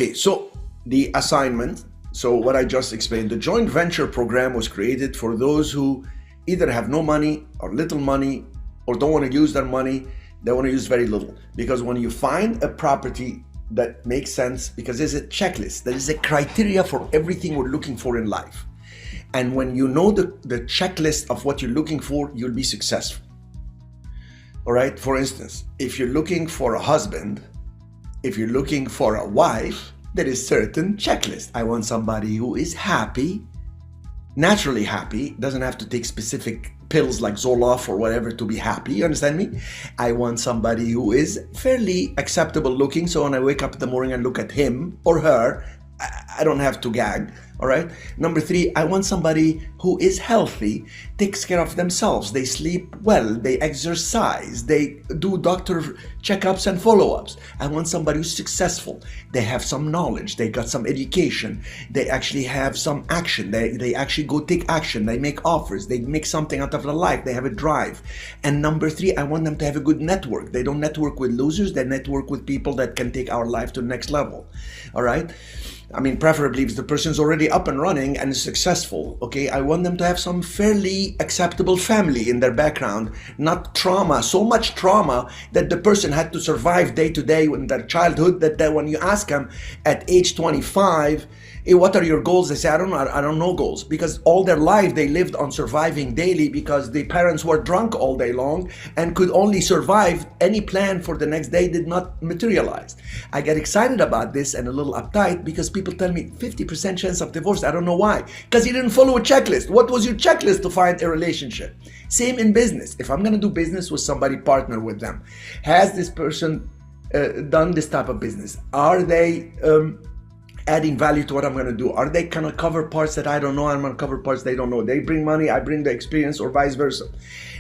Okay, so the assignment, so what I just explained, the joint venture program was created for those who either have no money or little money or don't want to use their money. They want to use very little. Because when you find a property that makes sense, because there's a checklist, there is a criteria for everything we're looking for in life. And when you know the checklist of what you're looking for, you'll be successful. All right, for instance, if you're looking for a husband, if you're looking for a wife, there is certain checklist. I want somebody who is happy, naturally happy, doesn't have to take specific pills like Zoloft or whatever to be happy, you understand me? I want somebody who is fairly acceptable looking, so when I wake up in the morning and look at him or her, I don't have to gag, all right? Number 3, I want somebody who is healthy, takes care of themselves, they sleep well, they exercise, they do doctor checkups and follow-ups. I want somebody who's successful, they have some knowledge, they got some education, they actually have some action, they actually go take action, they make offers, they make something out of their life, they have a drive. And number 3, I want them to have a good network. They don't network with losers, they network with people that can take our life to the next level, all right? I mean, preferably if the person's already up and running and is successful, okay? I want them to have some fairly acceptable family in their background, not trauma, so much trauma that the person had to survive day to day in their childhood that when you ask them at age 25, hey, what are your goals? They say, I don't know goals, because all their life they lived on surviving daily because the parents were drunk all day long and could only survive. Any plan for the next day did not materialize. I get excited about this and a little uptight because people tell me 50% chance of divorce. I don't know why. Because you didn't follow a checklist. What was your checklist to find a relationship? Same in business. If I'm going to do business with somebody, partner with them. Has this person done this type of business? Are they adding value to what I'm going to do? Are they going to cover parts that I don't know? I'm going to cover parts they don't know. They bring money, I bring the experience, or vice versa.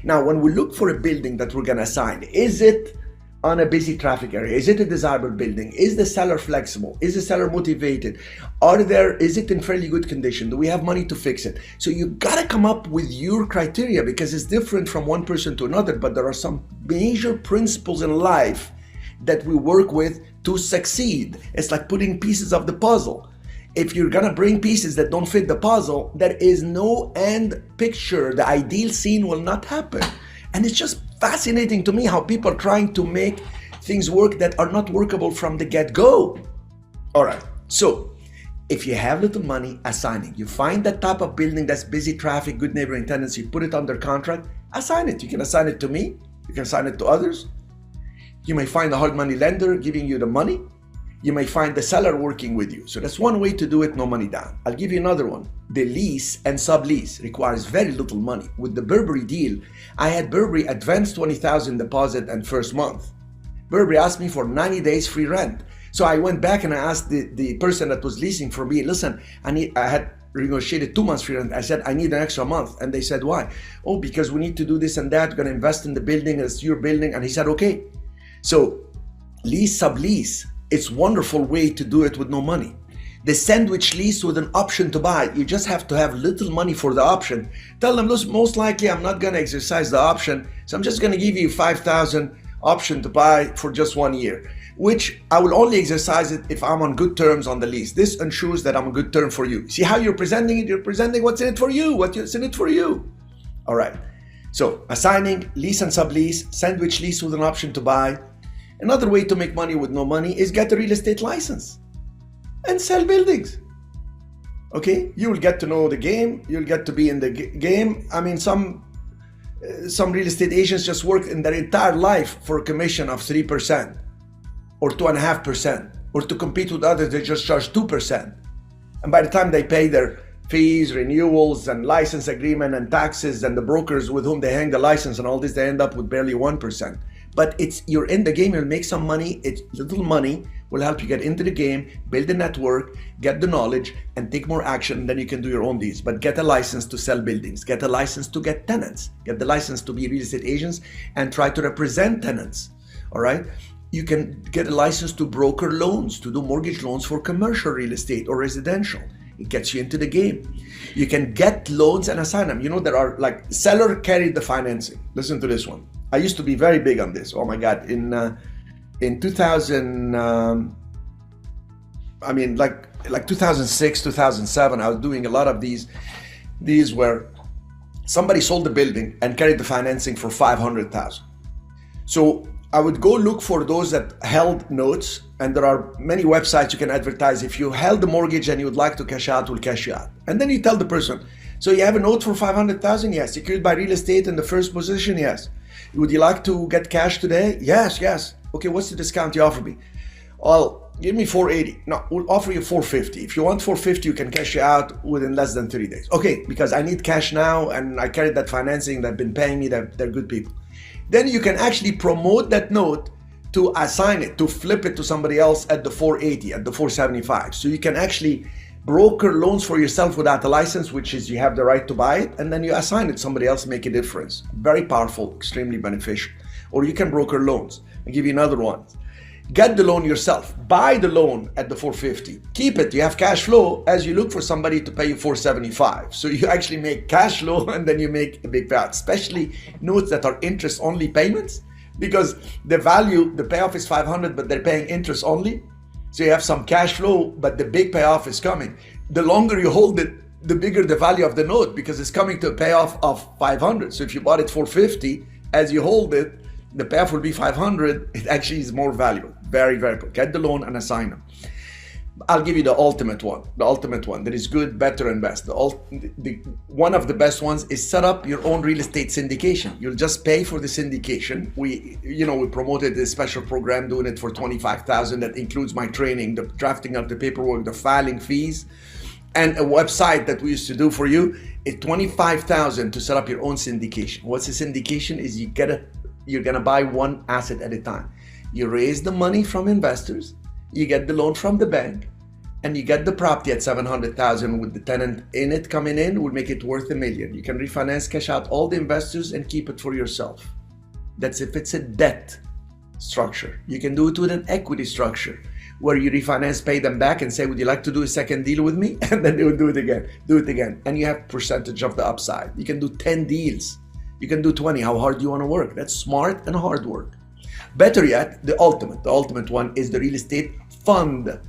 Now, when we look for a building that we're going to assign, is it on a busy traffic area? Is it a desirable building? Is the seller flexible? Is the seller motivated? Is it in fairly good condition? Do we have money to fix it? So you got to come up with your criteria, because it's different from one person to another, but there are some major principles in life that we work with to succeed. It's like putting pieces of the puzzle. If you're gonna bring pieces that don't fit the puzzle, there is no end picture. The ideal scene will not happen. And it's just fascinating to me how people are trying to make things work that are not workable from the get-go. All right, so if you have little money, assigning. You find that type of building that's busy traffic, good neighboring tendency, put it under contract, assign it. You can assign it to me, you can assign it to others. You may find a hard money lender giving you the money. You may find the seller working with you. So that's one way to do it, no money down. I'll give you another one. The lease and sublease requires very little money. With the Burberry deal, I had Burberry advance $20,000 deposit and first month. Burberry asked me for 90 days free rent. So I went back and I asked the person that was leasing for me, listen, I had renegotiated 2 months free rent. I said, I need an extra month. And they said, why? Oh, because we need to do this and that. We're going to invest in the building. It's your building. And he said, okay. So lease, sublease, it's a wonderful way to do it with no money. The sandwich lease with an option to buy, you just have to have little money for the option. Tell them, listen, most likely I'm not going to exercise the option, so I'm just going to give you $5,000 option to buy for just 1 year, which I will only exercise it if I'm on good terms on the lease. This ensures that I'm on good term for you. See how you're presenting it? You're presenting what's in it for you, what's in it for you. All right. So assigning, lease and sublease, sandwich lease with an option to buy. Another way to make money with no money is get a real estate license and sell buildings. Okay, you will get to know the game. You'll get to be in the game. I mean, some real estate agents just work in their entire life for a commission of 3% or 2.5%, or to compete with others, they just charge 2%. And by the time they pay their fees, renewals, and license agreement, and taxes, and the brokers with whom they hang the license and all this, they end up with barely 1%. But you're in the game, you'll make some money. It's little money will help you get into the game, build a network, get the knowledge, and take more action. Then you can do your own deals. But get a license to sell buildings, get a license to get tenants, get the license to be real estate agents and try to represent tenants. All right. You can get a license to broker loans, to do mortgage loans for commercial real estate or residential. It gets you into the game. You can get loans and assign them. You know, there are like seller carried the financing. Listen to this one. I used to be very big on this. Oh my God. In 2000, I mean, like 2006, 2007, I was doing a lot of these where somebody sold the building and carried the financing for 500,000. So I would go look for those that held notes, and there are many websites you can advertise. If you held the mortgage and you would like to cash out, we'll cash you out. And then you tell the person, so you have a note for 500,000? Yes. Secured by real estate in the first position? Yes. Would you like to get cash today? Yes, yes. Okay, what's the discount you offer me? Well, give me 480. No, we'll offer you 450. If you want 450, you can cash it out within less than 30 days. Okay, because I need cash now and I carried that financing, they've been paying me, they're good people. Then you can actually promote that note to assign it, to flip it to somebody else at the 480, at the 475. So you can actually broker loans for yourself without a license, which is you have the right to buy it, and then you assign it to somebody else, make a difference. Very powerful, extremely beneficial. Or you can broker loans. I'll give you another one. Get the loan yourself. Buy the loan at the 450. Keep it. You have cash flow as you look for somebody to pay you 475. So you actually make cash flow and then you make a big payout, especially notes that are interest only payments, because the value, the payoff is 500, but they're paying interest only. So you have some cash flow, but the big payoff is coming. The longer you hold it, the bigger the value of the note, because it's coming to a payoff of 500. So if you bought it 450, as you hold it, the payoff will be 500. It actually is more valuable. Very, very good. Get the loan and assign them. I'll give you the ultimate one. The ultimate one that is good, better, and best. One of the best ones is set up your own real estate syndication. You'll just pay for the syndication. We promoted this special program, doing it for $25,000. That includes my training, the drafting of the paperwork, the filing fees, and a website that we used to do for you. It's $25,000 to set up your own syndication. What's a syndication? Is you're gonna buy one asset at a time. You raise the money from investors, you get the loan from the bank, and you get the property at $700,000 with the tenant in it coming in, will make it worth $1 million. You can refinance, cash out all the investors and keep it for yourself. That's if it's a debt structure. You can do it with an equity structure where you refinance, pay them back and say, would you like to do a second deal with me? And then they will do it again. And you have percentage of the upside. You can do 10 deals. You can do 20. How hard do you want to work? That's smart and hard work. Better yet, the ultimate one is the real estate fund.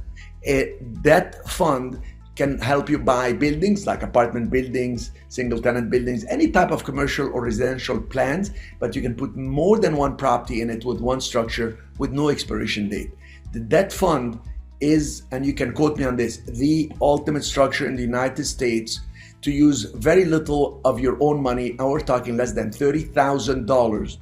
That fund can help you buy buildings like apartment buildings, single tenant buildings, any type of commercial or residential plans, but you can put more than one property in it with one structure with no expiration date. The debt fund is, and you can quote me on this, the ultimate structure in the United States to use very little of your own money, and we're talking less than $30,000.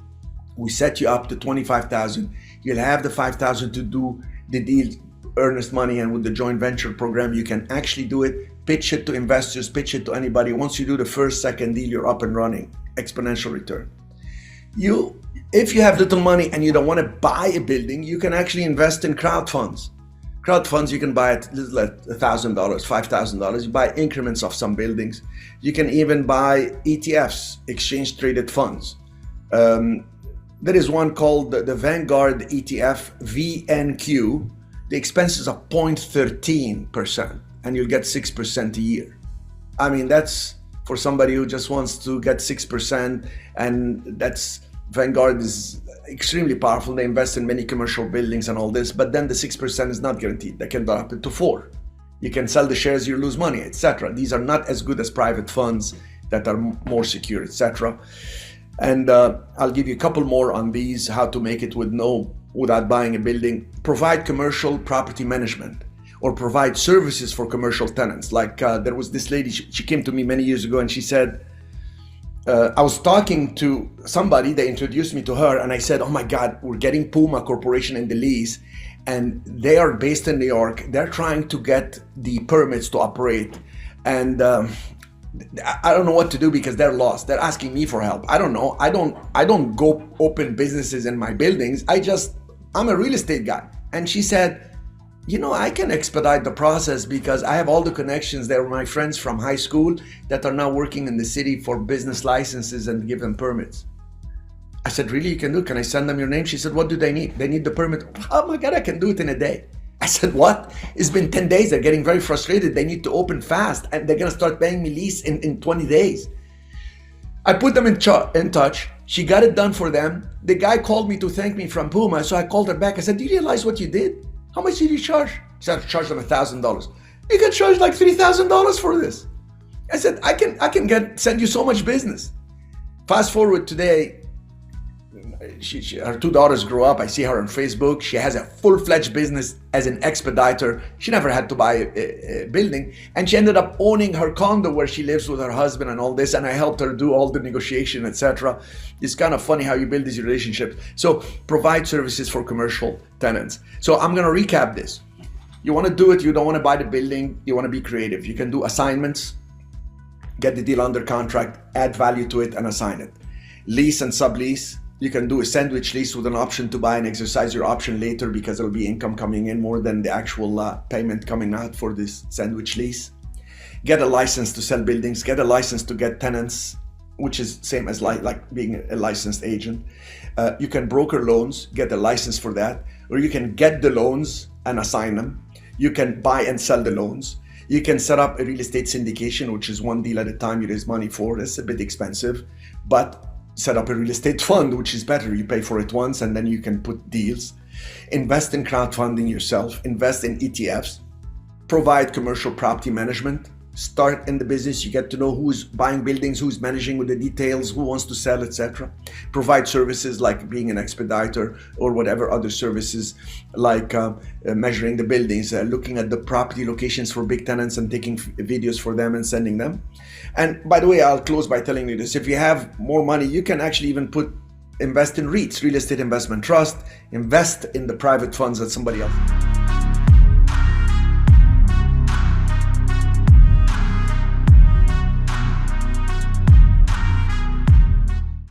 We set you up to $25,000. You'll have the $5,000 to do the deal, earnest money, and with the joint venture program, you can actually do it, pitch it to investors, pitch it to anybody. Once you do the first, second deal, you're up and running, exponential return. If you have little money and you don't want to buy a building, you can actually invest in crowd funds. Crowd funds you can buy at $1,000, $5,000. You buy increments of some buildings. You can even buy ETFs, exchange traded funds. There is one called the Vanguard ETF VNQ. The expenses are 0.13%, and you'll get 6% a year. I mean, that's for somebody who just wants to get 6%, and Vanguard is extremely powerful. They invest in many commercial buildings and all this, but then the 6% is not guaranteed. They can drop it to 4%. You can sell the shares, you lose money, etc. These are not as good as private funds that are more secure, etc. And I'll give you a couple more on these, how to make it without buying a building. Provide commercial property management, or provide services for commercial tenants. Like there was this lady, she came to me many years ago and she said, I was talking to somebody, they introduced me to her, and I said, oh my God, we're getting Puma Corporation in the lease, and they are based in New York. They're trying to get the permits to operate. And I don't know what to do because they're lost. They're asking me for help. I don't know. I don't go open businesses in my buildings. I'm a real estate guy. And she said, I can expedite the process because I have all the connections. They're my friends from high school that are now working in the city for business licenses and give them permits. I said, really, you can do it? Can I send them your name? She said, what do they need? They need the permit. Oh my God, I can do it in a day. I said, what? It's been 10 days. They're getting very frustrated. They need to open fast, and they're going to start paying me lease in 20 days. I put them in touch. She got it done for them. The guy called me to thank me from Puma. So I called her back. I said, do you realize what you did? How much did you charge? She said, charge them $1,000. You can charge like $3,000 for this. I said, I can send you so much business. Fast forward today, her two daughters grow up. I see her on Facebook. She has a full-fledged business as an expediter. She never had to buy a building, and she ended up owning her condo where she lives with her husband and all this, and I helped her do all the negotiation, etc. It's kind of funny how you build these relationships. So provide services for commercial tenants. So I'm going to recap this. You want to do it, you don't want to buy the building, you want to be creative. You can do assignments, get the deal under contract, add value to it, and assign it. Lease and sublease. You can do a sandwich lease with an option to buy and exercise your option later because there'll be income coming in more than the actual payment coming out for this sandwich lease. Get a license to sell buildings, get a license to get tenants, which is same as like being a licensed agent. You can broker loans, get a license for that, or you can get the loans and assign them. You can buy and sell the loans. You can set up a real estate syndication, which is one deal at a time you raise money for. That's a bit expensive, but set up a real estate fund, which is better. You pay for it once and then you can put deals. Invest in crowdfunding yourself, invest in ETFs, provide commercial property management, start in the business. You get to know who's buying buildings, who's managing with the details, who wants to sell, etc. Provide services like being an expediter or whatever other services like measuring the buildings, looking at the property locations for big tenants and taking videos for them and sending them. And by the way, I'll close by telling you this. If you have more money, you can actually even invest in REITs, real estate investment trust, invest in the private funds that somebody else.